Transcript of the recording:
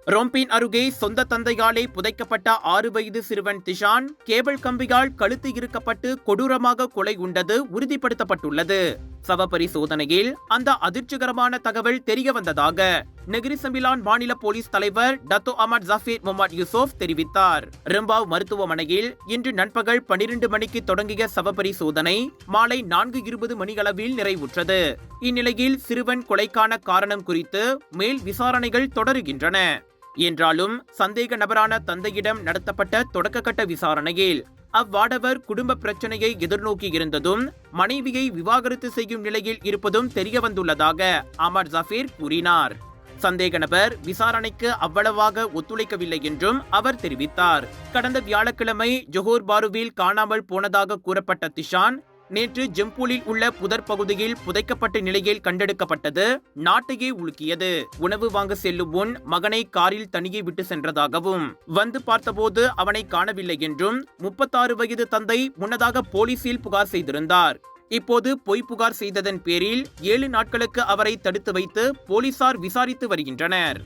ரோம்பின் அருகே சொந்த தந்தையாலே புதைக்கப்பட்ட 6 வயது சிறுவன் திஷான் கேபிள் கம்பியால் கழுத்து இறுக்கப்பட்டு கொடூரமாக கொலை உண்டது உறுதிப்படுத்தப்பட்டுள்ளது. சவ பரிசோதனையில் அந்த அதிர்ச்சிகரமான தகவல் தெரிய வந்ததாக நெகிரி சம்பிலான் மாநில போலீஸ் தலைவர் டத்தோ அஹமத் ஜஃபீர் முகமது யூசுப் தெரிவித்தார். ரிம்பாவ் மருத்துவமனையில் இன்று நண்பகல் 12 மணிக்கு தொடங்கிய சவ பரிசோதனை மாலை 4:20 மணியளவில் நிறைவுற்றது. இந்நிலையில் சிறுவன் கொலைக்கான காரணம் குறித்து மேல் விசாரணைகள் தொடருகின்றன. என்றாலும் சந்தேக நபரான தந்தையிடம் நடத்தப்பட்ட தொடக்கக்கட்ட விசாரணையில் அவ்வாடவர் குடும்ப பிரச்சனையை எதிர்நோக்கி இருந்ததும் மனைவியை விவாகரத்து செய்யும் நிலையில் இருப்பதும் தெரியவந்துள்ளதாக அஹமத் ஜஃபீர் கூறினார். சந்தேக நபர் விசாரணைக்கு அவ்வளவாக ஒத்துழைக்கவில்லை என்றும் அவர் தெரிவித்தார். கடந்த வியாழக்கிழமை ஜொஹோர் பாருவில் காணாமல் போனதாக கூறப்பட்ட திஷான் நேற்று ஜெம்பூலில் உள்ள புதர் பகுதியில் புதைக்கப்பட்ட நிலையில் கண்டெடுக்கப்பட்டது நாட்டையே உலுக்கியது. உணவு வாங்க செல்லும் முன் மகனை காரில் தனியே விட்டு சென்றதாகவும் வந்து பார்த்தபோது அவனை காணவில்லை என்றும் 36 வயது தந்தை முன்னதாக போலீசில் புகார் செய்திருந்தார். இப்போது பொய் புகார் செய்ததன் பேரில் 7 நாட்களுக்கு அவரை தடுத்து வைத்து போலீசார் விசாரித்து வருகின்றனர்.